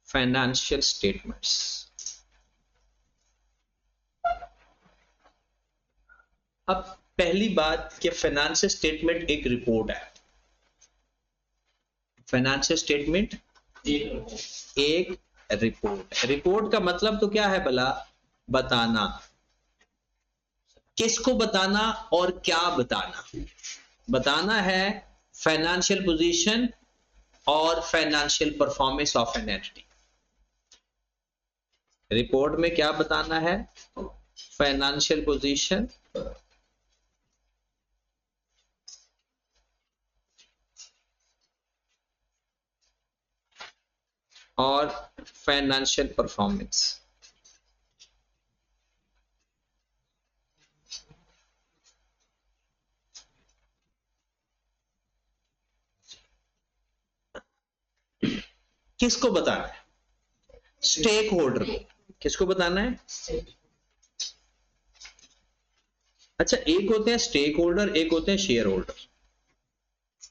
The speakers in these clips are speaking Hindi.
Financial statements. अब पहली बात कि फाइनेंशियल स्टेटमेंट एक रिपोर्ट है। फाइनेंशियल स्टेटमेंट एक रिपोर्ट। रिपोर्ट का मतलब तो क्या है भला? बताना। किसको बताना और क्या बताना? बताना है फाइनेंशियल पोजीशन और financial performance of an entity. Report में क्या बताना है? फाइनेंशियल पोजीशन और फाइनेंशियल परफॉर्मेंस। किसको बताना है? स्टेक होल्डर को। किसको बताना है? अच्छा, एक होते हैं स्टेक होल्डर, एक होते हैं शेयर होल्डर।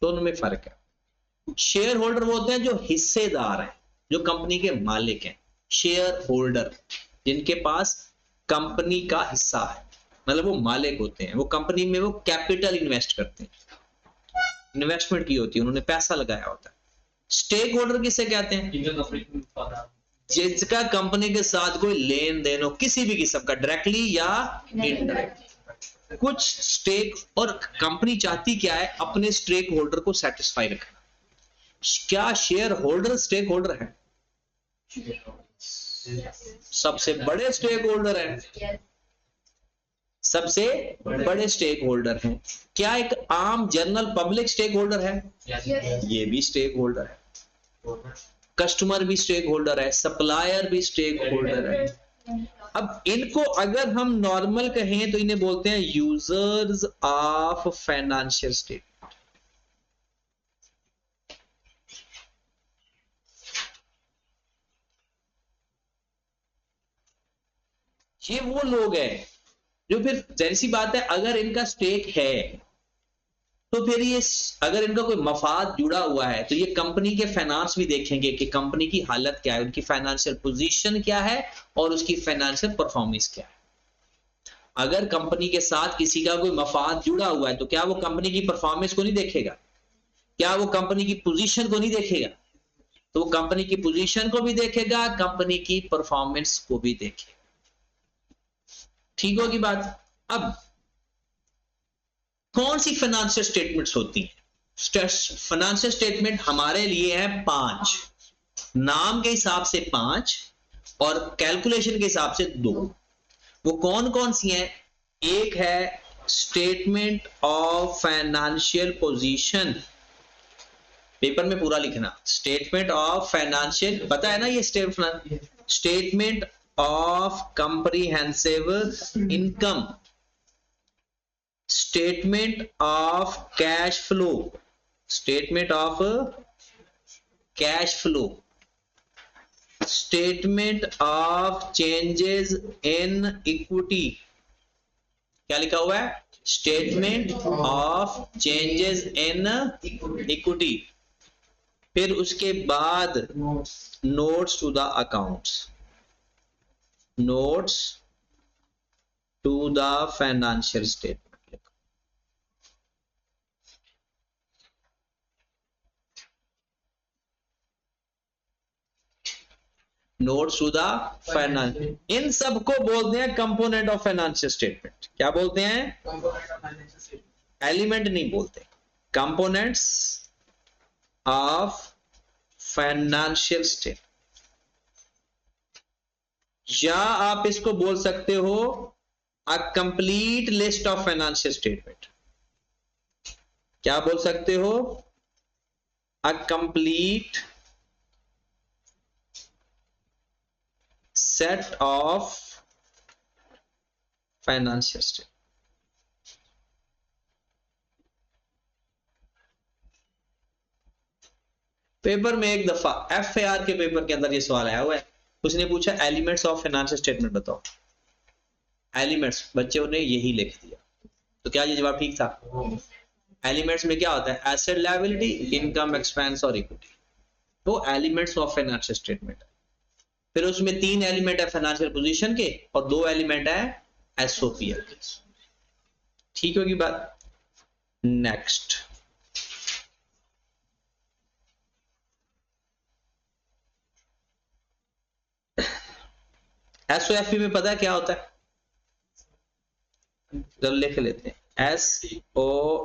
दोनों में फर्क है। शेयर होल्डर वो होते हैं जो हिस्सेदार हैं, जो कंपनी के मालिक हैं। शेयर होल्डर जिनके पास कंपनी का हिस्सा है, मतलब वो मालिक होते हैं। वो कंपनी में वो कैपिटल इन्वेस्ट करते हैं, इन्वेस्टमेंट की होती है, उन्होंने पैसा लगाया होता है। स्टेक होल्डर किसे कहते हैं? जिसका कंपनी के साथ कोई लेन देन हो, किसी भी किस्म का, डायरेक्टली या इनडायरेक्ट। कुछ स्टेक, और कंपनी चाहती क्या है? अपने स्टेक होल्डर को सेटिस्फाई रखना। क्या शेयर होल्डर स्टेक होल्डर है? सबसे बड़े स्टेक होल्डर हैं। सबसे बड़े स्टेक होल्डर हैं। क्या एक आम जनरल पब्लिक स्टेक होल्डर है? ये भी स्टेक होल्डर है। कस्टमर भी स्टेक होल्डर है, सप्लायर भी स्टेक होल्डर है। अब इनको अगर हम नॉर्मल कहें तो इन्हें बोलते हैं यूजर्स ऑफ फाइनेंशियल स्टेटमेंट। ये वो लोग हैं जो, फिर जाहिर सी बात है, अगर इनका स्टेक है तो फिर ये, अगर इनका कोई मफाद जुड़ा हुआ है तो ये कंपनी के फाइनेंस भी देखेंगे कि कंपनी की हालत क्या है, उनकी फाइनेंशियल पोजीशन क्या है और उसकी फाइनेंशियल परफॉर्मेंस क्या है। अगर कंपनी के साथ किसी का कोई मफाद जुड़ा हुआ है तो क्या वो कंपनी की परफॉर्मेंस को नहीं देखेगा? क्या वो कंपनी की पोजीशन को नहीं देखेगा? तो वो कंपनी की पोजीशन को भी देखेगा, कंपनी की परफॉर्मेंस को भी देखेगा। ठीक होगी बात? अब कौन सी फाइनेंशियल स्टेटमेंट्स होती हैं? फाइनेंशियल स्टेटमेंट हमारे लिए है 5, नाम के हिसाब से 5 और कैलकुलेशन के हिसाब से 2। वो कौन कौन सी हैं? एक है statement of financial position, paper में पूरा लिखना, स्टेटमेंट ऑफ फाइनेंशियल, पता है ना ये statement of comprehensive income, statement of cash flow, statement of cash flow, statement of changes in equity. क्या लिखा हुआ है? Statement of changes in equity. फिर उसके बाद notes to the accounts, notes to the financial statement. Notes to the finance, इन सबको बोलते हैं कंपोनेंट ऑफ फाइनेंशियल स्टेटमेंट। क्या बोलते हैं? एलिमेंट नहीं बोलते, कंपोनेंट्स ऑफ फाइनेंशियल स्टेटमेंट। या आप इसको बोल सकते हो a complete list of financial statement. क्या बोल सकते हो? A complete set of financial statement. Paper में एक दफा एफएआर के पेपर के अंदर ये सवाल आया हुआ है, उसने पूछा एलिमेंट्स ऑफ फाइनेंशियल स्टेटमेंट बताओ। एलिमेंट्स बच्चों ने यही लिख दिया, तो क्या ये जवाब ठीक था? एलिमेंट्स में क्या होता है? एसेट, लायबिलिटी, इनकम, एक्सपेंस और इक्विटी। तो एलिमेंट्स ऑफ फाइनेंशियल स्टेटमेंट। फिर उसमें 3 एलिमेंट है फाइनेंशियल पोजीशन के और 2 एलिमेंट है एसओपीएल के। ठीक होगी बात? नेक्स्ट, एसओएफपी में पता है क्या होता है? चलो लिख लेते हैं। एसओएफपी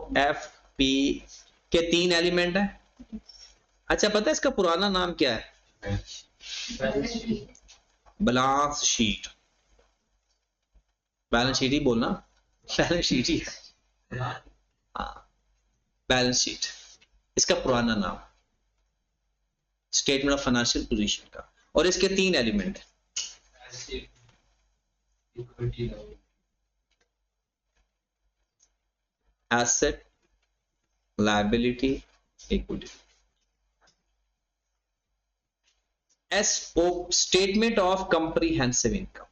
के 3 एलिमेंट है। अच्छा पता है इसका पुराना नाम क्या है? Balance sheet. बैलेंस शीट ही बोलना, बैलेंस शीट ही है। हाँ, बैलेंस शीट इसका पुराना नाम, स्टेटमेंट ऑफ फाइनेंशियल पोजीशन का। और इसके 3 एलिमेंट है। Asset, liability, equity. So statement of comprehensive income.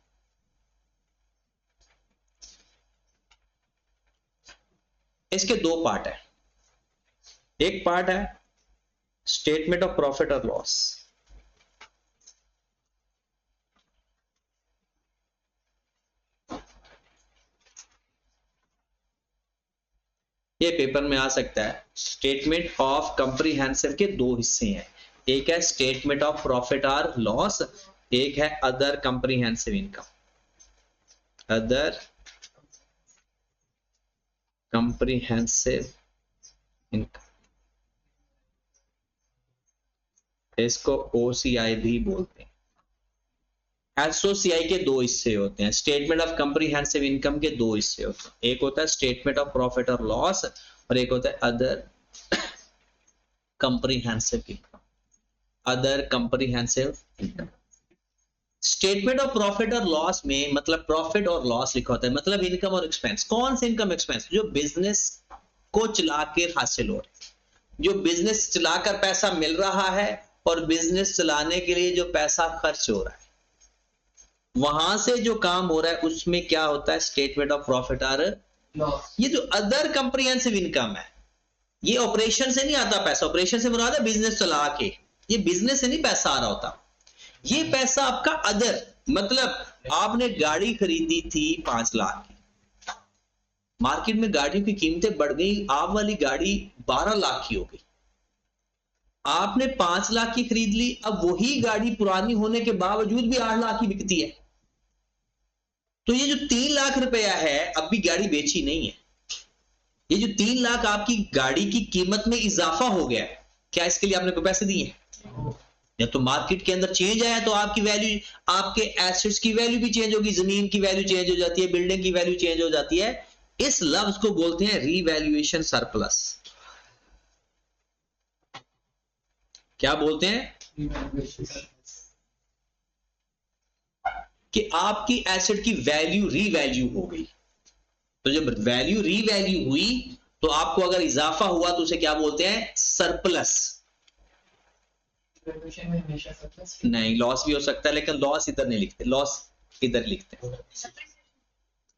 इसके 2 पार्ट है। एक पार्ट है स्टेटमेंट ऑफ प्रॉफिट और लॉस। ये पेपर में आ सकता है। स्टेटमेंट ऑफ कंप्रीहेंसिव के 2 हिस्से हैं, एक है स्टेटमेंट ऑफ प्रॉफिट और लॉस, एक है other comprehensive income. Other comprehensive income, इसको ओसीआई भी बोलते हैं। एसओसीआई के 2 हिस्से होते हैं। स्टेटमेंट ऑफ कंप्रीहेंसिव इनकम के 2 हिस्से होते हैं, एक होता है स्टेटमेंट ऑफ प्रॉफिट और लॉस और एक होता है other comprehensive income. Other comprehensive income. Statement of profit और लॉस में मतलब प्रॉफिट और लॉस लिखा होता है, मतलब इनकम और एक्सपेंस। कौन से इनकम एक्सपेंस? जो बिजनेस को चला के हासिल हो रहे, जो बिजनेस चलाकर पैसा मिल रहा है और बिजनेस चलाने के लिए जो पैसा खर्च हो रहा है, वहां से जो काम हो रहा है उसमें क्या होता है? स्टेटमेंट ऑफ प्रॉफिट और लॉस। ये जो अदर कंप्रीहेंसिव इनकम है, ये ऑपरेशन से नहीं आता पैसा। ऑपरेशन से मुराद है बिजनेस चला के, ये बिजनेस से नहीं पैसा आ रहा होता। ये पैसा आपका अदर, मतलब आपने गाड़ी खरीदी थी 5 लाख की, मार्केट में गाड़ियों की कीमतें बढ़ गई, आप वाली गाड़ी 12 लाख की हो गई। आपने 5 लाख की खरीद ली, अब वही गाड़ी पुरानी होने के बावजूद भी 8 लाख की बिकती है। तो ये जो 3 लाख रुपया है, अब भी गाड़ी बेची नहीं है। ये जो 3 लाख आपकी गाड़ी की कीमत में इजाफा हो गया, क्या इसके लिए आपने कोई पैसे दिए? या तो मार्केट के अंदर चेंज आया तो आपकी वैल्यू, आपके एसेट्स की वैल्यू भी चेंज होगी, जमीन की वैल्यू चेंज हो जाती है, बिल्डिंग की वैल्यू चेंज हो जाती है। इस लफ्ज को बोलते हैं रीवैल्यूएशन सरप्लस। क्या बोलते हैं? कि आपकी एसेट की वैल्यू रीवैल्यू हो गई। तो जब वैल्यू रीवैल्यू हुई तो आपको अगर इजाफा हुआ तो उसे क्या बोलते हैं? सरप्लस। नहीं, लॉस भी हो सकता है, लेकिन लॉस इधर नहीं लिखते, लॉस इधर लिखते हैं।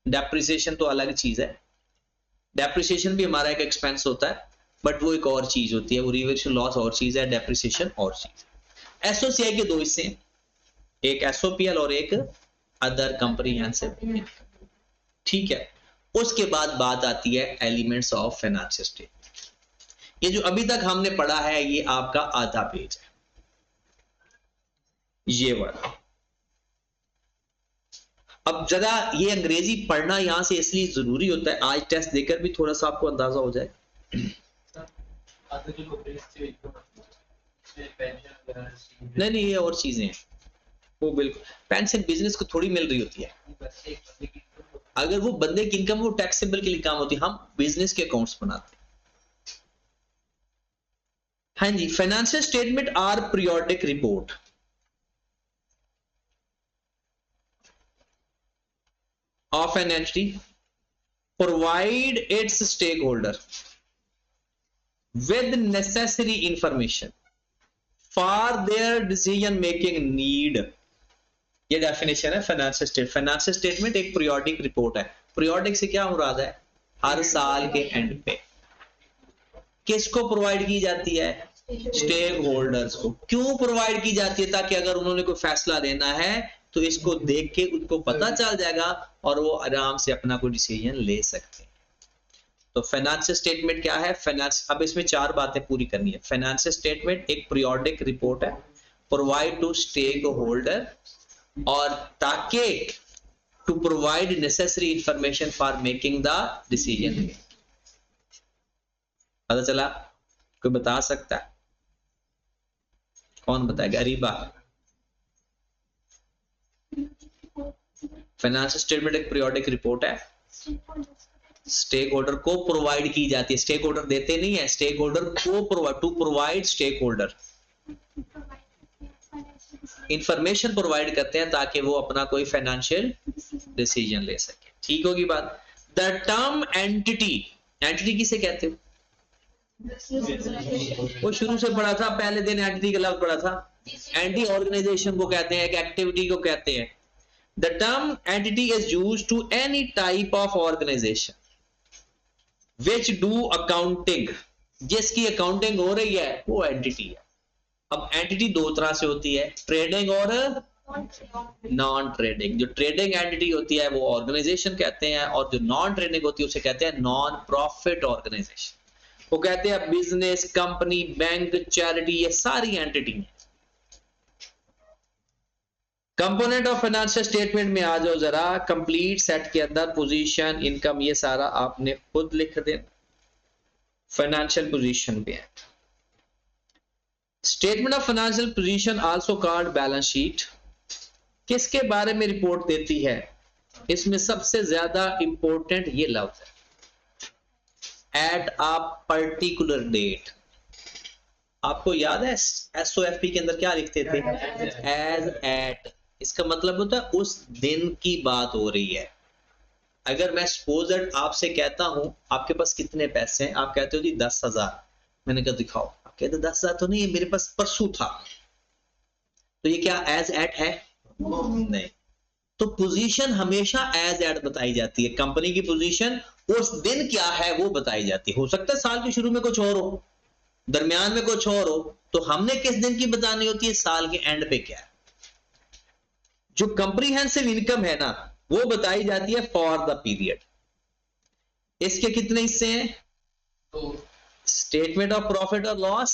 डेप्रिसिएशन तो अलग चीज है। डेप्रिसिएशन भी हमारा एक एक्सपेंस होता है, बट वो एक और चीज होती है। वो रिवर्शन लॉस और चीज है, डेप्रिसिएशन और चीज। एसओसीआई के 2 हिस्से हैं, एक एसओपीएल और एक अदर कंप्रीहेंसिव। ठीक है। उसके बाद बात आती है एलिमेंट्स ऑफ फाइनेंशियल स्टेटमेंट। ये जो अभी तक हमने पढ़ा है ये आपका आधा पेज है, ये वाला। अब जरा ये अंग्रेजी पढ़ना यहां से इसलिए जरूरी होता है, आज टेस्ट देकर भी थोड़ा सा आपको अंदाजा हो जाए। नहीं नहीं, ये और चीजें हैं वो। बिल्कुल, पेंशन बिजनेस को थोड़ी मिल रही होती है। अगर वो बंदे की इनकम वो टैक्सेबल के लिए काम होती है, हम बिजनेस के अकाउंट्स बनाते हैं। हाँ जी, financial statement are periodic report of an entity, provide its stakeholder with necessary information for their decision making need ये डेफिनेशन है फाइनेंशियल स्टेटमेंट। फाइनेंशियल स्टेटमेंट एक पीरियोडिक रिपोर्ट है। पीरियोडिक से क्या मुराद है? हर साल के एंड पे। किसको प्रोवाइड की जाती है? स्टेक होल्डर्स को। क्यों प्रोवाइड की जाती है? ताकि अगर उन्होंने कोई फैसला लेना है तो इसको देख के उनको पता चल जाएगा और वो आराम से अपना कोई डिसीजन ले सकते हैं। तो फाइनेंशियल स्टेटमेंट क्या है? फाइनेंस, अब इसमें चार बातें पूरी करनी है। फाइनेंशियल स्टेटमेंट एक पीरियोडिक रिपोर्ट है, प्रोवाइड टू स्टेक होल्डर, और ताकि to provide necessary information for making the decision. पता चला? कोई बता सकता है? कौन बताएगा? अरीबा। फाइनेंशियल स्टेटमेंट एक पीरियोडिक रिपोर्ट है, स्टेक होल्डर को प्रोवाइड की जाती है। स्टेक होल्डर देते नहीं है, स्टेक होल्डर को provide, to provide stakeholder information provide करते हैं ताकि वो अपना कोई फाइनेंशियल डिसीजन ले सके। ठीक होगी बात? द टर्म एंटिटी, एंटिटी किसे कहते हो? वो शुरू से पढ़ा था, पहले दिन एंटिटी का लफ्ज पढ़ा था। एंटी ऑर्गेनाइजेशन को कहते हैं, एक एक्टिविटी को कहते हैं। The term entity is used to any type of organisation which do accounting, जिसकी अकाउंटिंग हो रही है वो एंटिटी है। अब एंटिटी दो तरह से होती है, ट्रेडिंग और नॉन ट्रेडिंग। जो ट्रेडिंग एंटिटी होती है वो ऑर्गेनाइजेशन कहते हैं, और जो नॉन ट्रेडिंग होती है उसे कहते हैं नॉन प्रॉफिट ऑर्गेनाइजेशन। वो कहते हैं बिजनेस, कंपनी, बैंक, चैरिटी, ये सारी एंटिटी है। कंपोनेंट ऑफ फाइनेंशियल स्टेटमेंट में आ जाओ जरा। कंप्लीट सेट के अंदर पोजीशन, इनकम, ये सारा आपने खुद लिख देना। फाइनेंशियल पोजीशन पे है। Statement of financial position also called balance sheet, किसके बारे में रिपोर्ट देती है? इसमें सबसे ज्यादा इंपॉर्टेंट ये लफ्ज है, एट अ पर्टिकुलर डेट। आपको याद है एसओएफपी के अंदर क्या लिखते थे? As at. इसका मतलब होता है उस दिन की बात हो रही है। अगर मैं सपोज दैट आपसे कहता हूं आपके पास कितने पैसे हैं, आप कहते हो जी 10,000, मैंने कहा दिखाओ, आप कहते 10,000 तो नहीं है, मेरे पास परसों था, तो ये क्या एज एट है? नहीं। तो पोजीशन हमेशा एज एट बताई जाती है। कंपनी की पोजीशन उस दिन क्या है वो बताई जाती है। हो सकता है साल के शुरू में कुछ और हो, दरमियान में कुछ और हो, तो हमने किस दिन की बतानी होती है? साल के एंड पे क्या है। जो कंप्रीहेंसिव इनकम है ना, वो बताई जाती है फॉर द पीरियड। इसके कितने हिस्से हैं? स्टेटमेंट ऑफ प्रॉफिट और लॉस,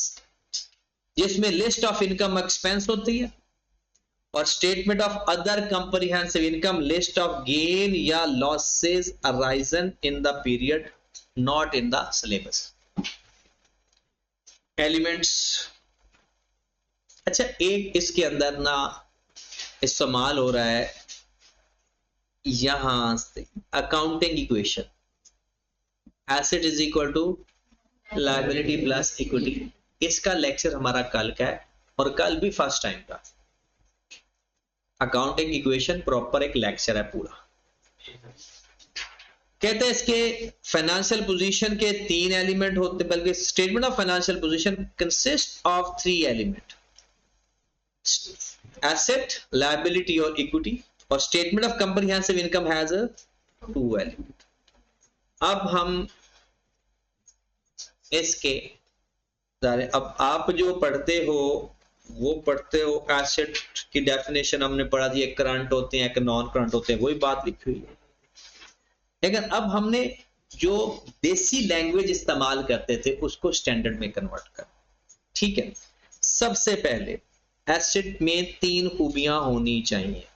जिसमें लिस्ट ऑफ इनकम एक्सपेंस होती है, और statement of other comprehensive income, list of gain या losses arisen in the period not in the syllabus. Elements. अच्छा, एक इसके अंदर ना इस्तेमाल हो रहा है यहां से accounting equation, asset is equal to liability plus equity. इसका लेक्चर हमारा कल का है, और कल भी फर्स्ट टाइम का। अकाउंटिंग इक्वेशन प्रॉपर एक लेक्चर है पूरा। कहते हैं इसके फाइनेंशियल पोजीशन के 3 एलिमेंट होते, बल्कि statement of financial position consist of 3 element, asset, liability और इक्विटी, और statement of comprehensive income has 2 element. अब हम इसके, अब आप जो पढ़ते हो वो पढ़ते हो, एसेट की डेफिनेशन हमने पढ़ा दी, एक करंट होते हैं, एक नॉन करंट होते हैं, वही बात लिखी हुई है। लेकिन अब हमने जो देसी लैंग्वेज इस्तेमाल करते थे उसको स्टैंडर्ड में कन्वर्ट कर। ठीक है, सबसे पहले एसेट में 3 खूबियां होनी चाहिए।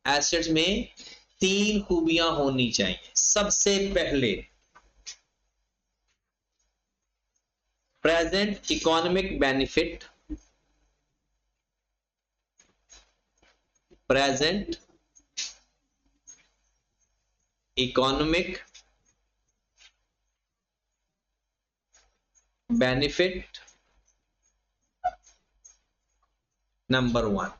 एसेट्स में 3 खूबियां होनी चाहिए। सबसे पहले present economic benefit, present economic benefit number 1।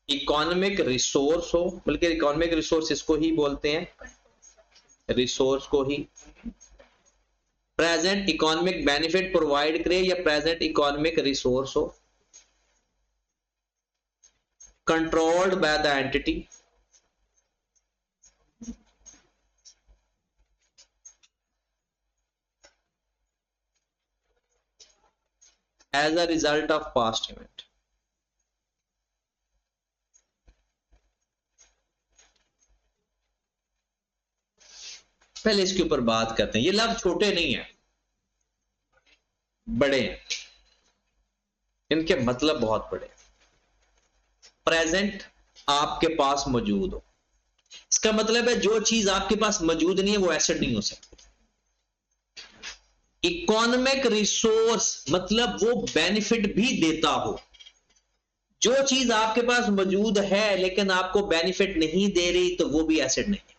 Economic resource हो, बल्कि इकोनॉमिक रिसोर्स इसको ही बोलते हैं, रिसोर्स को ही। प्रेजेंट इकोनॉमिक बेनिफिट प्रोवाइड करे या प्रेजेंट इकोनॉमिक रिसोर्स हो, controlled by the entity, as a result of past event. पहले इसके ऊपर बात करते हैं। ये लफ्ज छोटे नहीं है, बड़े हैं, इनके मतलब बहुत बड़े। प्रेजेंट आपके पास मौजूद हो, इसका मतलब है जो चीज आपके पास मौजूद नहीं है वो एसेट नहीं हो सकती। इकोनॉमिक रिसोर्स मतलब वो बेनिफिट भी देता हो। जो चीज आपके पास मौजूद है लेकिन आपको बेनिफिट नहीं दे रही तो वो भी एसेट नहीं है।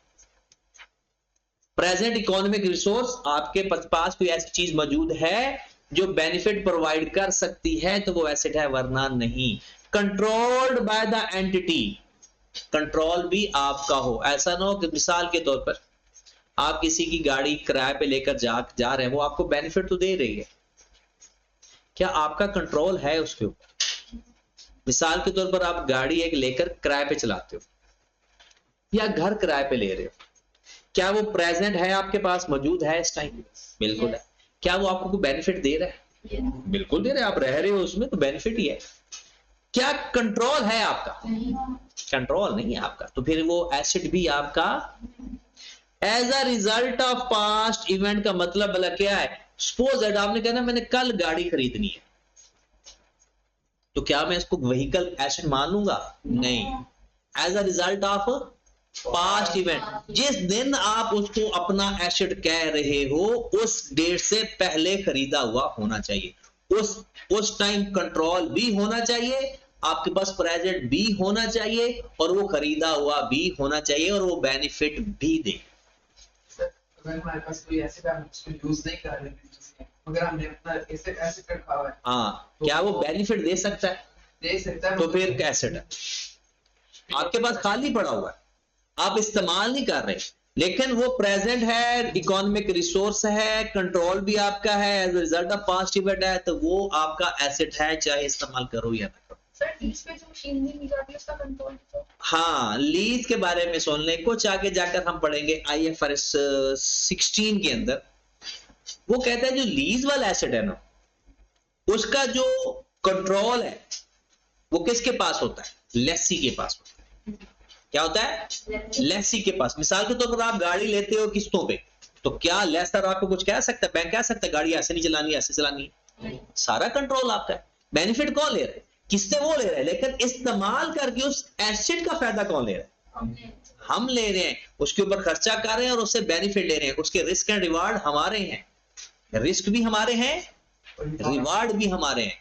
प्रेजेंट इकोनॉमिक रिसोर्स, आपके पास कोई ऐसी चीज मौजूद है जो बेनिफिट प्रोवाइड कर सकती है तो वो एसेट है, वरना नहीं। Controlled by the entity, control भी आपका हो। ऐसा ना हो कि मिसाल के तौर पर आप किसी की गाड़ी किराए पे लेकर जा रहे हैं, वो आपको बेनिफिट तो दे रही है, क्या आपका कंट्रोल है उसके ऊपर? मिसाल के तौर पर आप गाड़ी एक लेकर किराए पे चलाते हो या घर किराए पे ले रहे हो, क्या वो प्रेजेंट है, आपके पास मौजूद है इस टाइम? बिल्कुल है। क्या वो आपको कोई बेनिफिट दे रहा है? बिल्कुल दे रहा है, आप रह रहे हो उसमें तो बेनिफिट ही है। क्या कंट्रोल है आपका? कंट्रोल नहीं है आपका, तो फिर वो एसेट भी आपका। As a result of past event का मतलब भला क्या है? सपोज दैट आपने कहना मैंने कल गाड़ी खरीदनी है, तो क्या मैं इसको व्हीकल एसेट मान लूंगा? नहीं। As a result of past event, जिस दिन आप उसको अपना एसेट कह रहे हो उस डेट से पहले खरीदा हुआ होना चाहिए, उस टाइम कंट्रोल भी होना चाहिए, आपके पास प्रेजेंट भी होना चाहिए और वो खरीदा हुआ भी होना चाहिए और वो बेनिफिट भी दे। अगर हमारे पास कोई एसेट है हम उसको यूज नहीं कर रहे हैं, मगर हमने अपना एसेट रखा हुआ है, हाँ, तो क्या वो बेनिफिट दे सकता है? दे सकता है, तो फिर एसेट है। आपके पास खाली पड़ा हुआ है, आप इस्तेमाल नहीं कर रहे, लेकिन वो प्रेजेंट है, इकोनॉमिक रिसोर्स है, कंट्रोल भी आपका है, as a result of past event है, तो वो आपका एसेट है, चाहे इस्तेमाल करो या ना करो। सर लीज पे जो मशीन दी जाती है उसका कंट्रोल तो? हाँ, लीज के बारे में सुन लें, कुछ आगे जाकर हम पढ़ेंगे IFRS 16 के अंदर। वो कहता है जो लीज वाला एसेट है ना, उसका जो कंट्रोल है वो किसके पास होता है? लेसी के पास होता है। क्या होता है? लेसी के पास। मिसाल के तौर पर आप गाड़ी लेते हो किस्तों पे, तो क्या लेसर आपको कुछ कह सकता है? बैंक कह सकता है गाड़ी ऐसे नहीं चलानी, ऐसे चलानी है? सारा कंट्रोल आपका है। बेनिफिट कौन ले रहा है? किस्तें वो ले रहे हैं, लेकिन इस्तेमाल करके उस एसेट का फायदा कौन ले रहा है? हम ले रहे हैं, उसके ऊपर खर्चा कर रहे हैं और उससे बेनिफिट ले रहे हैं। उसके रिस्क एंड रिवार्ड हमारे हैं, रिस्क भी हमारे हैं, रिवार्ड भी हमारे हैं।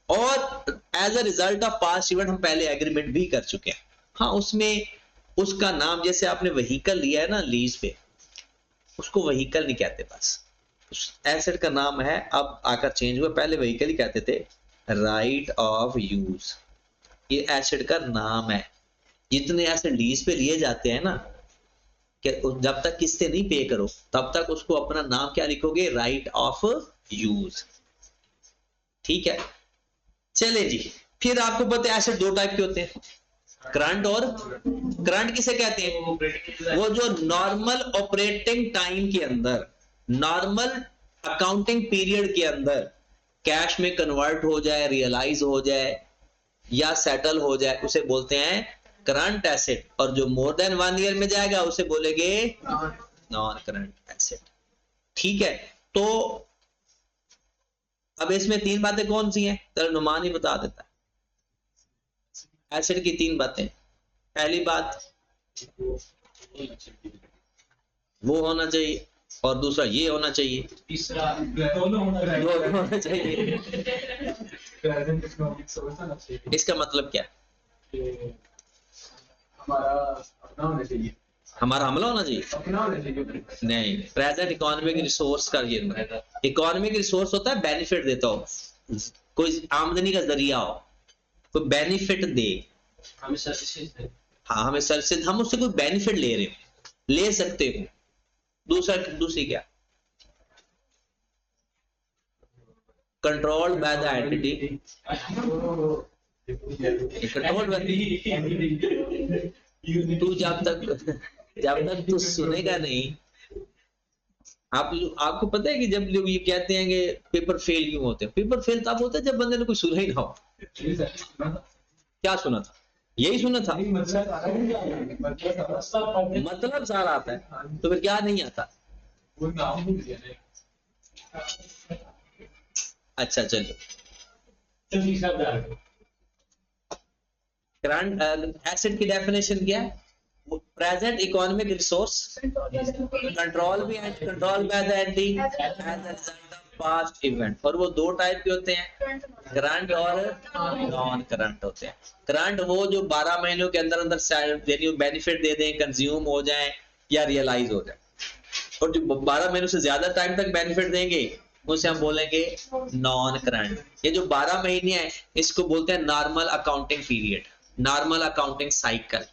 और as a result of past event हम पहले एग्रीमेंट भी कर चुके हैं। हाँ, उसमें उसका नाम, जैसे आपने व्हीकल लिया है ना लीज पे, उसको व्हीकल नहीं कहते, बस उस एसेट का नाम है, अब आकर चेंज हुआ, पहले व्हीकल ही कहते थे। राइट ऑफ यूज, ये एसेट का नाम है। जितने एसेट लीज पे लिए जाते हैं ना, कि जब तक किस्तें नहीं पे करो तब तक उसको अपना नाम क्या लिखोगे? Right of use. ठीक है, चले जी। फिर आपको पता है एसेट दो टाइप के होते हैं, करंट और करंट किसे कहते हैं? वो जो नॉर्मल ऑपरेटिंग टाइम के अंदर, नॉर्मल अकाउंटिंग पीरियड के अंदर कैश में कन्वर्ट हो जाए, रियलाइज हो जाए या सेटल हो जाए, उसे बोलते हैं करंट एसेट। और जो मोर देन 1 ईयर में जाएगा उसे बोलेंगे नॉन करंट एसेट। ठीक है, तो अब इसमें 3 बातें कौन सी हैं? तो नुमान ही बता देता है एसिड की 3 बातें। पहली बात वो होना चाहिए, और दूसरा ये होना चाहिए, तीसरा दोनों होना चाहिए। इसका मतलब क्या है? हमारा अपना होना चाहिए, हमारा हमला होना चाहिए? अपना होना चाहिए नहीं, प्रेजेंट इकोनॉमिक रिसोर्स का ये इकोनॉमिक रिसोर्स होता है बेनिफिट देता हो, कोई आमदनी का जरिया हो, कोई बेनिफिट दे, हमें सर्विसेज दे। हाँ, हमें सर्विसेज, हम उससे कोई बेनिफिट ले रहे हो, ले सकते हो। दूसरी क्या? Controlled by the entity, controlled by, तू जब तक तू सुनेगा नहीं, आपको पता है कि जब लोग ये कहते हैं कि पेपर फेल क्यों होते हैं, पेपर फेल तब होता है जब बंदे ने कोई सुना ही ना हो। क्या सुना था? यही सुना था, मतलब सारा आता है, तो फिर क्या नहीं आता? अच्छा चलो, करंट एसेट की डेफिनेशन क्या है? प्रेजेंट इकोनॉमिक रिसोर्स कंट्रोल भी and control by the entity as a result of past event. और वो दो टाइप के होते हैं, करंट और नॉन करंट होते हैं। करंट वो जो 12 महीनों के अंदर अंदर बेनिफिट दे दें, कंज्यूम हो जाए या रियलाइज हो जाए, और जो 12 महीनों से ज्यादा टाइम तक बेनिफिट देंगे उसे हम बोलेंगे नॉन करंट। ये जो 12 महीने हैं इसको बोलते हैं normal accounting period, normal accounting cycle,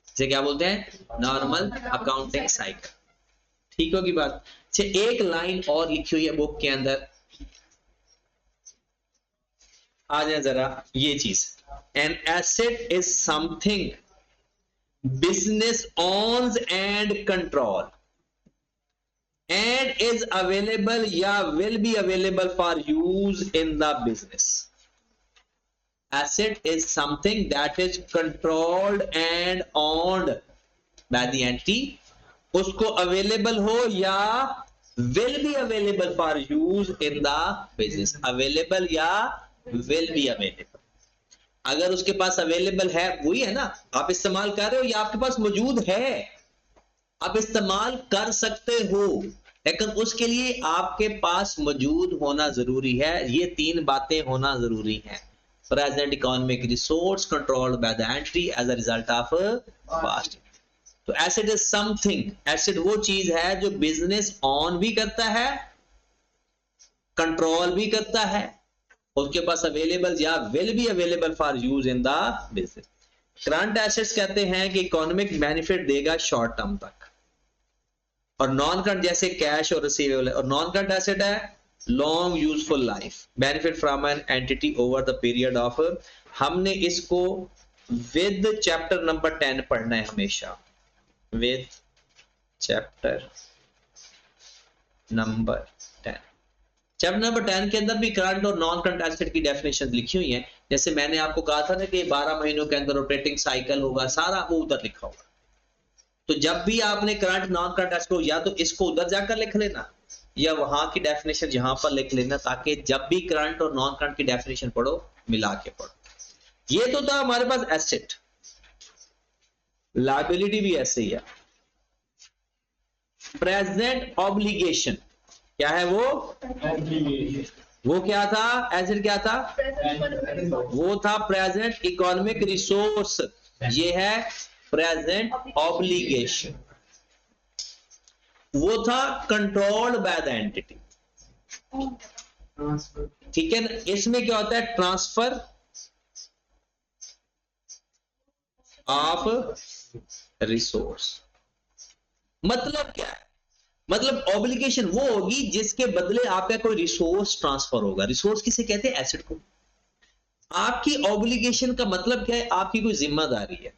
इसे क्या बोलते हैं? Normal accounting cycle. ठीक होगी बात? एक लाइन और लिखी हुई है बुक के अंदर, आ जाए जरा ये चीज, an asset is something business owns and control and is available या will be available for use in the business. Asset is something that is controlled and owned by the entity, उसको available हो या will be available for use in the business, available या will be available। अगर उसके पास available है, वही है ना, आप इस्तेमाल कर रहे हो या आपके पास मौजूद है, आप इस्तेमाल कर सकते हो, लेकिन उसके लिए आपके पास मौजूद होना जरूरी है। ये तीन बातें होना जरूरी है। Present economic resource controlled by the entity as a result of past. तो एसेट इज समथिंग, एसेट वो चीज है जो बिजनेस ऑन भी करता है, कंट्रोल भी करता है, उसके पास अवेलेबल या will be available for use in the business. Current assets कहते हैं कि इकोनॉमिक बेनिफिट देगा शॉर्ट टर्म तक, और नॉन करंट जैसे कैश और रिसीवेबल है। और नॉन करंट एसेट है long useful life, benefit from an entity over the period of. हमने इसको विद चैप्टर नंबर 10 पढ़ना है हमेशा, with chapter number 10। Chapter number 10 के अंदर भी करंट और नॉन करंट एसेट की डेफिनेशन लिखी हुई है। जैसे मैंने आपको कहा था ना कि 12 महीनों के अंदर रोटेटिंग साइकिल होगा, सारा वो उधर लिखा होगा। तो जब भी आपने करंट नॉन करंट एसेट को, या तो इसको उधर जाकर लिख लेना या वहां की डेफिनेशन यहां पर लिख लेना, ताकि जब भी करंट और नॉन करंट की डेफिनेशन पढ़ो मिला के पढ़ो। ये तो था हमारे पास एसेट। लायबिलिटी भी ऐसे ही है। प्रेजेंट ऑब्लिगेशन क्या है? वो क्या था? एसेट क्या था? वो था प्रेजेंट इकोनॉमिक रिसोर्स, ये है प्रेजेंट ऑब्लिगेशन। वो था कंट्रोल्ड बाय द एंटिटी। ठीक है ना? इसमें क्या होता है? Transfer of resource. मतलब क्या है? मतलब ऑब्लिगेशन वो होगी जिसके बदले आपका कोई रिसोर्स ट्रांसफर होगा। रिसोर्स किसे कहते हैं? एसेट को। आपकी ऑब्लिगेशन का मतलब क्या है? आपकी कोई जिम्मेदारी है।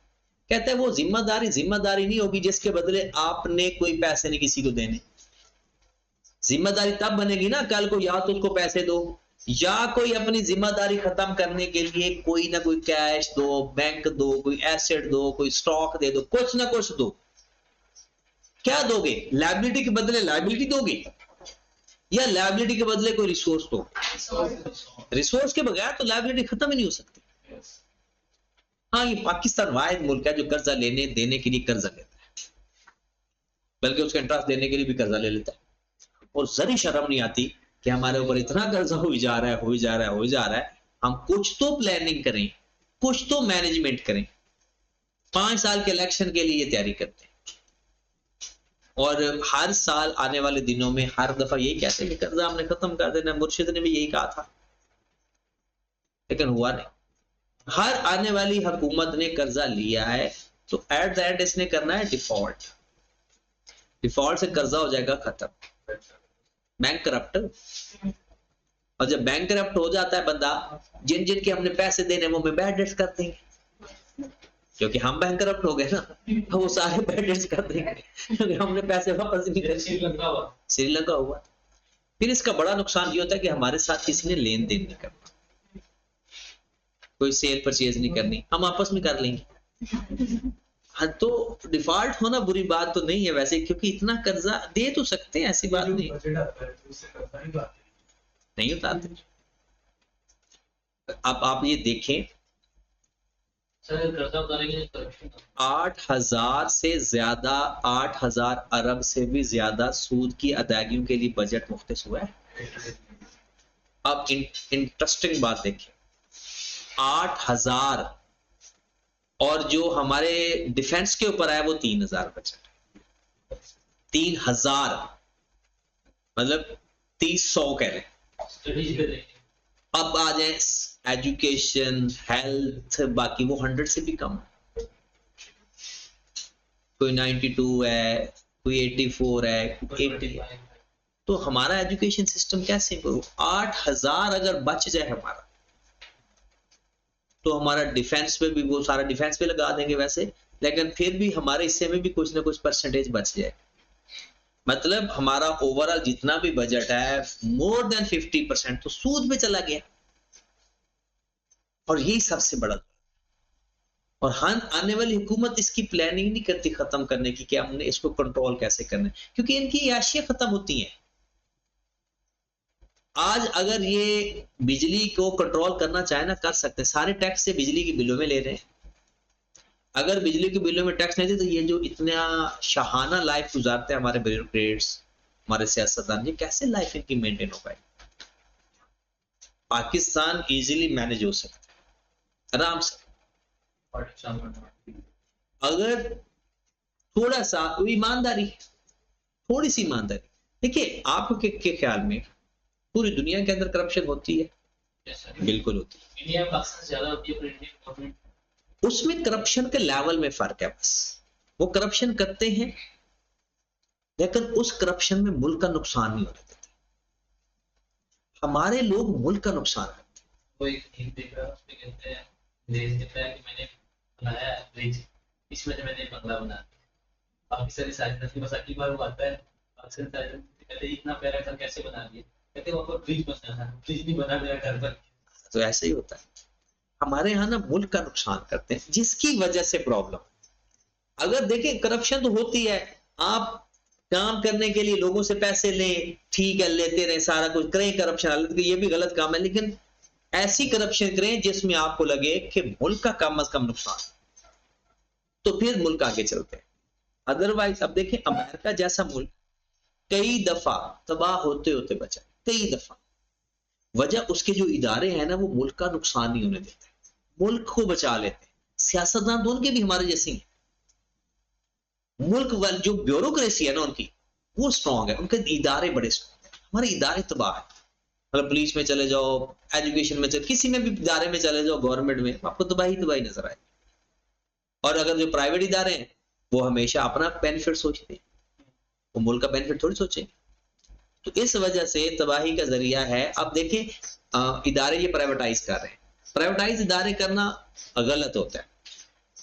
कहते हैं वो जिम्मेदारी नहीं होगी जिसके बदले आपने कोई पैसे नहीं किसी को देने। जिम्मेदारी तब बनेगी ना कल को, या तो उसको पैसे दो या कोई अपनी जिम्मेदारी खत्म करने के लिए कोई ना कोई कैश दो, बैंक दो, कोई एसेट दो, कोई स्टॉक दे दो, कुछ ना कुछ दो। क्या दोगे? लायबिलिटी के बदले लायबिलिटी दोगे या लायबिलिटी के बदले कोई रिसोर्स दो? रिसोर्स के बगैर तो लायबिलिटी खत्म ही नहीं हो सकती। हाँ, ये पाकिस्तान वाहिद मुल्क है जो कर्जा लेने देने के लिए कर्जा लेता है, बल्कि उसका इंटरेस्ट देने के लिए भी कर्जा ले लेता है, और जरी शर्म नहीं आती कि हमारे ऊपर इतना कर्जा हो जा रहा है। हम कुछ तो प्लानिंग करें, कुछ तो मैनेजमेंट करें। 5 साल के इलेक्शन के लिए तैयारी करते हैं, और हर साल आने वाले दिनों में हर दफा यही कहते हैं कि कर्जा हमने खत्म कर देना। मुर्शिद ने भी यही कहा था, लेकिन हुआ नहीं। हर आने वाली हुकूमत ने कर्जा लिया है तो एट द एंड इसने करना है डिफॉल्ट। डिफॉल्ट से कर्जा हो जाएगा खत्म, बैंक करप्ट। और जब बैंक करप्ट हो जाता है बंदा, जिन जिन के हमने पैसे देने वो में बैड डेट्स कर देंगे, क्योंकि हम बैंक करप्ट हो गए ना, तो वो सारे बैड डेट्स कर देंगे क्योंकि हमने पैसे वापस नहीं करे। श्रीलंका हुआ। फिर इसका बड़ा नुकसान ये होता है कि हमारे साथ किसी ने लेन देन नहीं करना, कोई सेल परचेज नहीं करनी, हम आपस में कर लेंगे। हाँ, तो डिफॉल्ट होना बुरी बात तो नहीं है वैसे, क्योंकि इतना कर्जा दे तो सकते हैं, ऐसी बात नहीं नहीं उतारते। अब आप ये देखें, 8,000 से ज्यादा, 8,000 अरब से भी ज्यादा सूद की अदायगियों के लिए बजट मुख्तस हुआ है। अब इंटरेस्टिंग बात देखिए, 8,000 और जो हमारे डिफेंस के ऊपर आया वो 3,000 बजट, 3,000 मतलब 300 कह रहे हैं। अब आ जाए एजुकेशन, हेल्थ, बाकी वो 100 से भी कम, कोई 92 है, कोई 84 है, कोई 80 है। तो हमारा एजुकेशन सिस्टम कैसे करो? 8,000 अगर बच जाए हमारा, तो हमारा डिफेंस पे भी, वो सारा डिफेंस पे लगा देंगे वैसे, लेकिन फिर भी हमारे हिस्से में भी कुछ ना कुछ परसेंटेज बच जाए। मतलब हमारा ओवरऑल जितना भी बजट है, मोर देन 50% तो सूद पे चला गया। और यही सबसे बड़ा, और हाँ, आने वाली हुकूमत इसकी प्लानिंग नहीं करती खत्म करने की, कि हमने इसको कंट्रोल कैसे करना है, क्योंकि इनकी याशियां खत्म होती हैं। आज अगर ये बिजली को कंट्रोल करना चाहे ना, कर सकते हैं, सारे टैक्स से बिजली के बिलों में ले रहे हैं। अगर बिजली के बिलों में टैक्स नहीं दे, तो ये जो इतना शाहाना लाइफ गुजारते हैं हमारे ब्यूरोक्रेट्स, हमारे सियासतदान, ये कैसे लाइफ इनकी मेंटेन हो पाए? पाकिस्तान इजीली मैनेज हो सकता है आराम से, अगर थोड़ा सा ईमानदारी, थोड़ी सी ईमानदारी। देखिए, आपके ख्याल में पूरी दुनिया के अंदर करप्शन होती है? बिल्कुल होती है। इंडिया में अक्सर ज्यादा होती है, गवर्नमेंट उसमें करप्शन के लेवल में फर्क है बस। वो करप्शन करते हैं, लेकिन उस करप्शन में मुल्क का नुकसान नहीं होने देते। हमारे लोग मुल्क का नुकसान करते हैं। वो एक न्यूज़ देख रहा है, उसमें कहते हैं, देश कहता है कि मैंने बनाया ब्रिज, इस वजह मैंने बंगला बना दिया। बाकी सारी साजिश बस अगली बार वो आता है, अक्सर कहते हैं इतना प्यारा घर कैसे बना दिया, कहते हैं वहाँ पर ब्रिज बना था, ब्रिज नहीं बना, मेरा घर बन। तो ऐसे ही होता है। हमारे यहाँ ना मुल्क का नुकसान करते हैं, जिसकी वजह से प्रॉब्लम। अगर देखें, करप्शन तो होती है, आप काम करने के लिए लोगों से पैसे लें, ठीक है, लेते रहे, सारा कुछ करें, करप्शन, ये भी गलत काम है, लेकिन ऐसी करप्शन करें जिसमें आपको लगे कि मुल्क का कम से कम नुकसान, तो फिर मुल्क आगे चलते हैं। अदरवाइज अब देखें, अमेरिका जैसा मुल्क कई दफा तबाह होते होते बचा, कई दफा। वजह उसके जो इदारे हैं ना, वो मुल्क का नुकसान नहीं होने देते, मुल्क को बचा लेते हैं। सियासतदान तो उनके भी हमारे जैसे हैं, मुल्क वाली जो ब्यूरोक्रेसी है ना उनकी, वो स्ट्रांग है, उनके इदारे बड़े स्ट्रांग है। हमारे इदारे तबाह है। मतलब पुलिस में चले जाओ, एजुकेशन में चले, किसी में भी इदारे में चले जाओ, गवर्नमेंट में, आपको तबाही नजर आए। और अगर जो प्राइवेट इदारे हैं, वो हमेशा अपना बेनिफिट सोचते हैं, वो मुल्क का बेनिफिट थोड़ी सोचेंगे। तो इस वजह से तबाही का जरिया है। अब देखिए, इदारे ये प्राइवेटाइज कर रहे हैं, प्राइवेटाइज इदारे करना गलत होता है,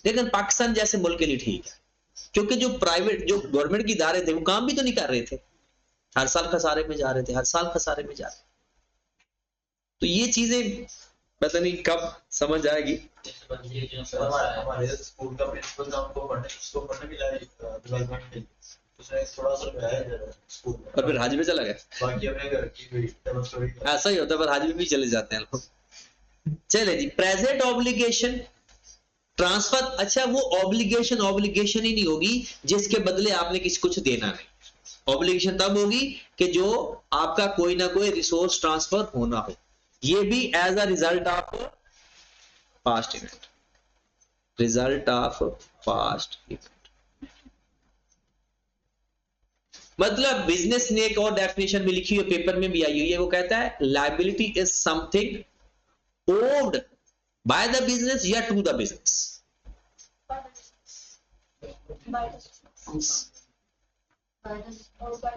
लेकिन पाकिस्तान जैसे मुल्क के लिए ठीक है, क्योंकि जो प्राइवेट, जो गवर्नमेंट के इदारे थे, वो काम भी तो नहीं कर रहे थे, हर साल खसारे में जा रहे थे, हर साल खसारे में जा रहे थे। तो ये चीजें पता नहीं कब समझ आएगी। हमारे स्कूल का प्रिंसिपल था, उनको पढ़ने मिला डेवलपमेंट के लिए, उसने थोड़ा सा लगाया स्कूल में, और फिर हज में चला गया। बाकी अपने घर की ऐसा ही होता है, पर हज में भी चले जाते हैं लोग। चले जी, प्रेजेंट ऑब्लिगेशन ट्रांसफर। अच्छा, वो ऑब्लिगेशन ही नहीं होगी जिसके बदले आपने किसी कुछ देना नहीं। ऑब्लिगेशन तब होगी कि जो आपका कोई ना कोई रिसोर्स ट्रांसफर होना हो, ये भी as a result of past event, result of past event. मतलब बिजनेस ने एक और डेफिनेशन में लिखी हुई, पेपर में भी आई हुई है, वो कहता है liability is something owed by the business या to the business.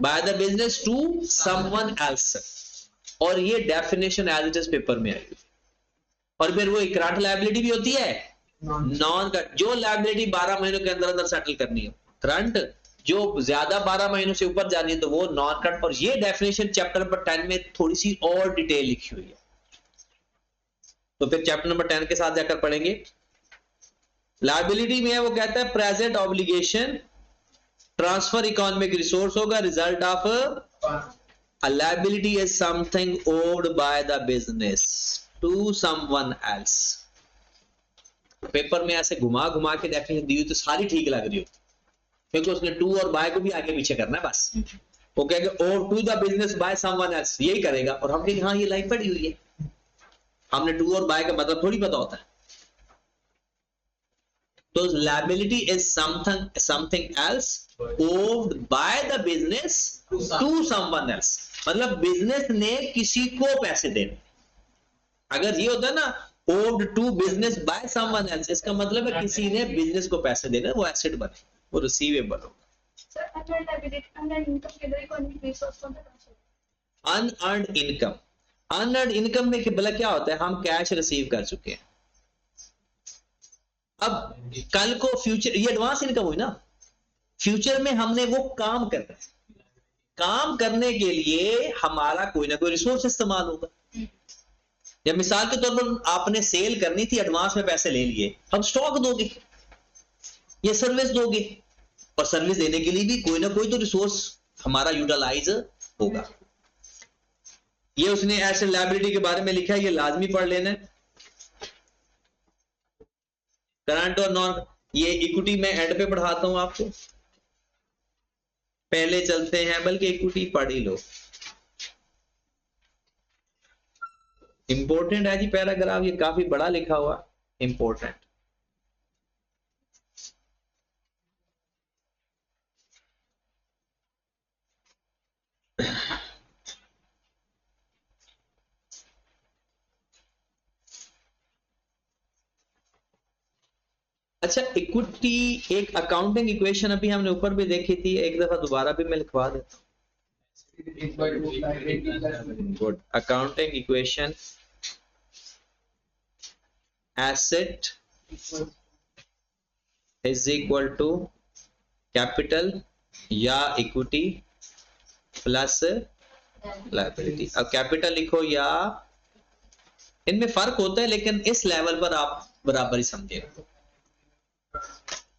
By the business to someone else. और ये definition as it is paper में आई। और फिर वो करंट लायबिलिटी भी होती है, नॉन करंट। जो लायबिलिटी 12 महीनों के अंदर अंदर सेटल करनी है करंट, जो ज्यादा 12 महीनों से ऊपर जानी है तो वो नॉन करंट। और ये डेफिनेशन चैप्टर नंबर 10 में थोड़ी सी और डिटेल लिखी हुई है, तो फिर चैप्टर नंबर 10 के साथ जाकर पढ़ेंगे। लायबिलिटी में है, वो कहता है present obligation transfer economic resource होगा, result of a liability is something owed by the business to someone else। Paper में ऐसे घुमा घुमा के डेफिनेशन दी हुई तो सारी ठीक लग रही हो, क्योंकि उसने टू और बाय को भी आगे पीछे करना है बस। वो कहेगा over to the business by someone else, यही करेगा। और हम कहेंगे हाँ ये लाइन पड़ी हुई है, हमने टू और बाय का मतलब थोड़ी पता होता है। तो liability is something else owed by the business to someone else, मतलब बिजनेस ने किसी को पैसे देने। अगर ये होता है ना owed to business by someone else, इसका मतलब है किसी ने बिजनेस को पैसे देने, वो एसेट बने, वो रिसीवेबल होगा। Sir unearned liability, unearned income के अंदर इकोनॉमिक रिसोर्स कौन सा transfer? Unearned income, unearned income में भला क्या होता है, हम कैश रिसीव कर चुके हैं, अब कल को फ्यूचर, ये एडवांस इनकम हुई ना, फ्यूचर में हमने वो काम करना है, काम करने के लिए हमारा कोई ना कोई रिसोर्स इस्तेमाल होगा। या मिसाल के तौर पर आपने सेल करनी थी, एडवांस में पैसे ले लिए, हम स्टॉक दोगे या सर्विस दोगे, और सर्विस देने के लिए भी कोई ना कोई तो रिसोर्स हमारा यूटिलाइज होगा। ये उसने एसेट लायबिलिटी के बारे में लिखा है, ये लाजमी पढ़ लेना है। करंट और नॉन, ये इक्विटी में एंड पे पढ़ाता हूं आपको, पहले चलते हैं, बल्कि इक्विटी पढ़ ही लो, इंपॉर्टेंट है जी पैराग्राफ, ये काफी बड़ा लिखा हुआ, इंपॉर्टेंट। अच्छा, इक्विटी एक अकाउंटिंग इक्वेशन अभी हमने ऊपर भी देखी थी, एक दफा दोबारा भी मैं लिखवा देता हूं। Good, accounting equation, asset is equal to capital या इक्विटी प्लस लायबिलिटी। अब कैपिटल लिखो या, इनमें फर्क होता है लेकिन इस लेवल पर आप बराबर ही समझिएगा।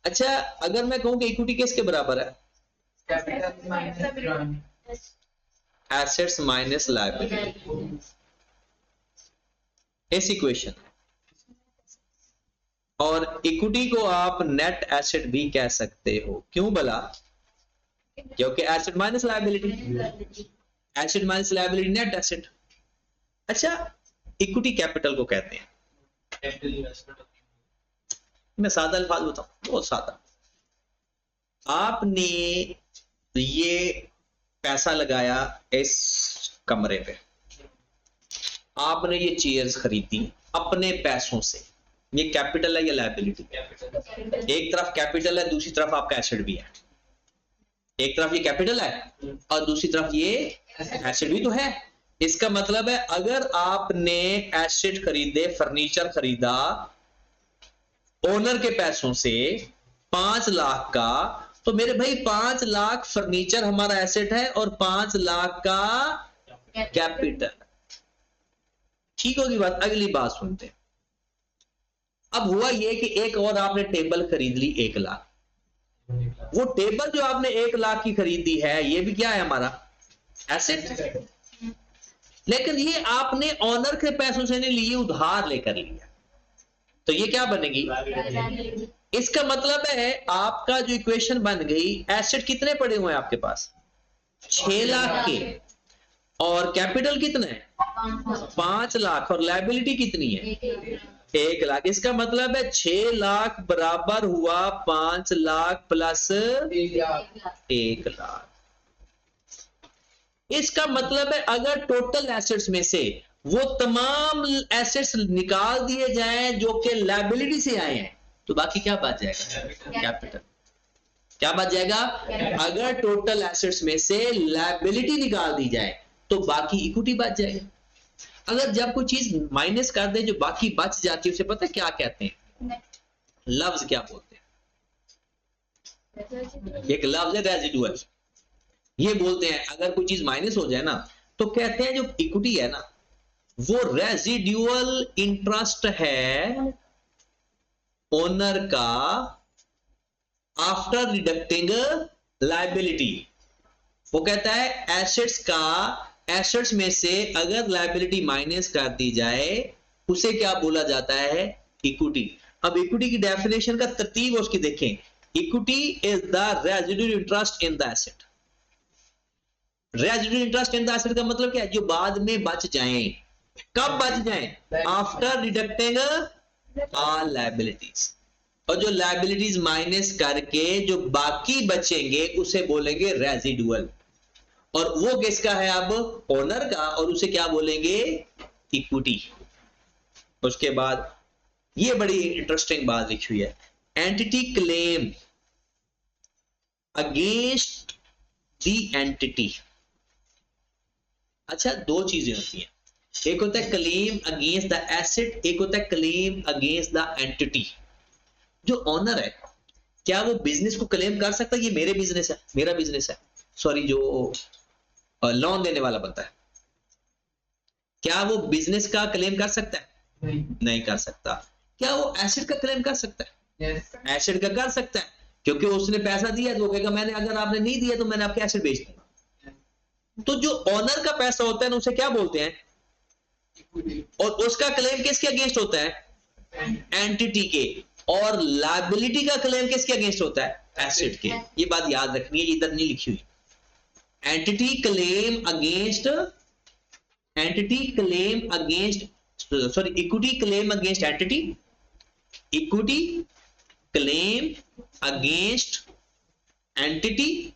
अच्छा, अगर मैं कहूं कि इक्विटी किसके बराबर है, एसेट्स माइनस लायबिलिटी, इस इक्वेशन, और इक्विटी को आप नेट एसेट भी कह सकते हो। क्यों भला? क्योंकि asset minus liability, asset minus liability net asset. अच्छा, इक्विटी कैपिटल को कहते हैं। मैं सादा अल्फाज बताऊं, बहुत सादा। आपने ये पैसा लगाया इस कमरे पे, आपने ये चेयर्स खरीदी अपने पैसों से, ये कैपिटल है या लायबिलिटी? एक तरफ कैपिटल है, दूसरी तरफ आपका एसेट भी है। एक तरफ ये कैपिटल है और दूसरी तरफ ये एसेट भी तो है। इसका मतलब है अगर आपने एसेट खरीदे, फर्नीचर खरीदा ओनर के पैसों से 5 लाख का, तो मेरे भाई 5 लाख फर्नीचर हमारा एसेट है और 5 लाख का कैपिटल। ठीक होगी बात? अगली बात सुनते हैं। अब हुआ ये कि एक और आपने टेबल खरीद ली 1 लाख। वो टेबल जो आपने 1 लाख की खरीदी है, ये भी क्या है हमारा एसेट, लेकिन ये आपने ऑनर के पैसों से नहीं लिए, उधार लेकर लिया, तो ये क्या बनेगी? इसका मतलब है आपका जो इक्वेशन बन गई, एसेट कितने पड़े हुए हैं आपके पास? 6 लाख के, और कैपिटल कितना है? 5 लाख, और लायबिलिटी कितनी है? 1 लाख। इसका मतलब है 6 लाख बराबर हुआ 5 लाख प्लस 1 लाख। इसका मतलब है अगर टोटल एसेट्स में से वो तमाम एसेट्स निकाल दिए जाएं जो कि लायबिलिटी से आए हैं, तो बाकी क्या बच जाएगा? कैपिटल। क्या बच जाएगा? अगर टोटल एसेट्स में से लायबिलिटी निकाल दी जाए तो बाकी इक्विटी बच जाएगा। अगर जब कोई चीज माइनस कर दे जो बाकी बच जाती है उसे पता है क्या कहते हैं? नेट लफ्ज क्या बोलते हैं? एक लफ्ज है रेजिडुअल। ये बोलते हैं अगर कोई चीज माइनस हो जाए ना तो कहते हैं जो इक्विटी है ना वो रेजिडुअल इंटरेस्ट है ओनर का आफ्टर डिडक्टिंग लायबिलिटी। वो कहता है एसेट्स का, एसेट्स में से अगर लायबिलिटी माइनस कर दी जाए उसे क्या बोला जाता है? इक्विटी। अब इक्विटी की डेफिनेशन का तरतीब उसकी देखें। Equity is the residual interest in the asset. Residual interest in the asset का मतलब क्या है? जो बाद में बच जाएं। कब बच जाएं? After deducting all liabilities. और जो लायबिलिटीज माइनस करके जो बाकी बचेंगे उसे बोलेंगे रेजिडुअल। और वो किसका है? अब ओनर का। और उसे क्या बोलेंगे? इक्विटी। उसके बाद ये बड़ी इंटरेस्टिंग बात लिखी हुई है, entity claim against the entity. अच्छा, दो चीजें होती हैं, एक होता है क्लेम अगेंस्ट द एसेट, एक होता है क्लेम अगेंस्ट द एंटिटी। जो ओनर है क्या वो बिजनेस को क्लेम कर सकता है? ये मेरे बिजनेस है, मेरा बिजनेस है, सॉरी जो लोन देने वाला बनता है, क्या वो बिजनेस का क्लेम कर सकता है? नहीं कर सकता। क्या वो एसेट का क्लेम कर सकता है? Yes. एसेट का कर सकता है, क्योंकि उसने पैसा दिया तो वो कहेगा मैंने, अगर आपने नहीं दिया तो मैंने आपके एसेट बेच दूंगा। तो जो ओनर का पैसा होता है ना उसे क्या बोलते हैं? Equity. और उसका क्लेम किसके अगेंस्ट होता है? एंटिटी के। और लायबिलिटी का क्लेम किसके अगेंस्ट होता है? एसेट के। ये बात याद रखनी है, इधर नहीं लिखी हुई। Entity claim against, entity claim against, sorry equity claim against entity, equity claim against entity,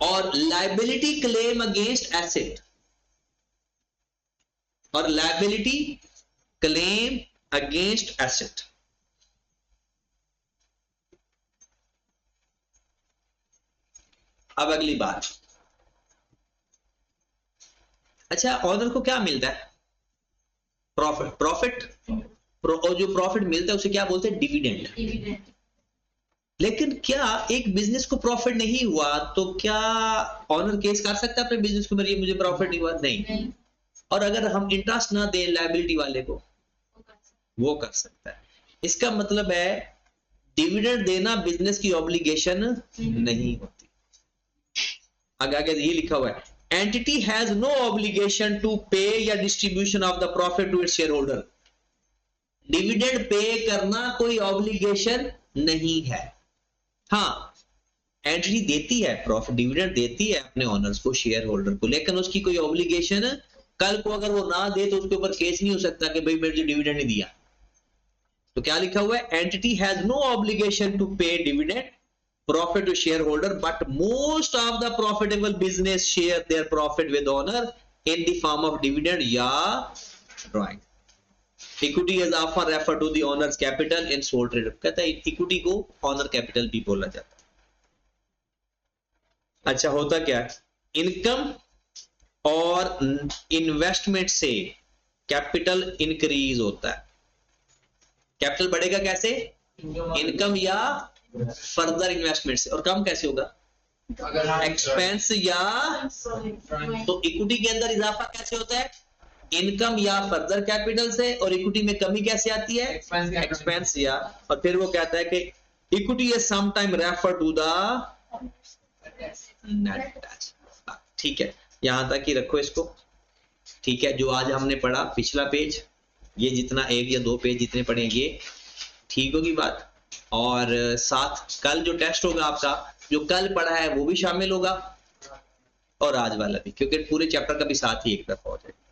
और लायबिलिटी क्लेम अगेंस्ट एसेट, और लायबिलिटी क्लेम अगेंस्ट एसेट। अब अगली बात, अच्छा ऑनर को क्या मिलता है? प्रॉफिट। प्रॉफिट और जो प्रॉफिट मिलता है उसे क्या बोलते हैं? डिविडेंड। डिविडेंड। लेकिन क्या एक बिजनेस को प्रॉफिट नहीं हुआ तो क्या ऑनर केस कर सकता है अपने बिजनेस को, मेरे मुझे प्रॉफिट नहीं हुआ? नहीं। और अगर हम इंटरेस्ट ना दें लायबिलिटी वाले को, वो कर सकता है। इसका मतलब है डिविडेंड देना बिजनेस की ऑब्लिगेशन नहीं होती। आगे ये लिखा हुआ है, entity has no obligation to pay या distribution of the profit to its shareholder. Dividend pay करना कोई ऑब्लिगेशन नहीं है। हाँ, एंटिटी देती है प्रॉफिट, डिविडेंड देती है अपने ओनर्स को, शेयर होल्डर को, लेकिन उसकी कोई ऑब्लिगेशन, कल को अगर वो ना दे तो उसके ऊपर केस नहीं हो सकता कि भाई मेरे डिविडेंड नहीं दिया। तो क्या लिखा हुआ है? Entity has no obligation to pay dividend profit to shareholder, but most of the profitable business share their profit with owner in the form of dividend या drawing. Equity is often referred to the owner's capital in sole trader. कहता है इक्विटी को ऑनर कैपिटल भी बोला जाता है। अच्छा, होता क्या है? इनकम और इन्वेस्टमेंट से कैपिटल इंक्रीज होता है। कैपिटल बढ़ेगा कैसे? इनकम या फर्दर इन्वेस्टमेंट से। और कम कैसे होगा? एक्सपेंस या, तो इक्विटी के अंदर इजाफा कैसे होता है? इनकम या फर्दर कैपिटल से। और इक्विटी में कमी कैसे आती है? एक्सपेंस या। और फिर वो कहता है कि equity is sometime refer to the net asset. ठीक है, यहां तक ही रखो इसको। ठीक है, जो आज हमने पढ़ा पिछला पेज, ये जितना एक या दो पेज जितने पढ़ेंगे, ठीक होगी बात। और साथ कल जो टेस्ट होगा आपका, जो कल पढ़ा है वो भी शामिल होगा और आज वाला भी, क्योंकि पूरे चैप्टर का भी साथ ही एक दफा हो जाएगा।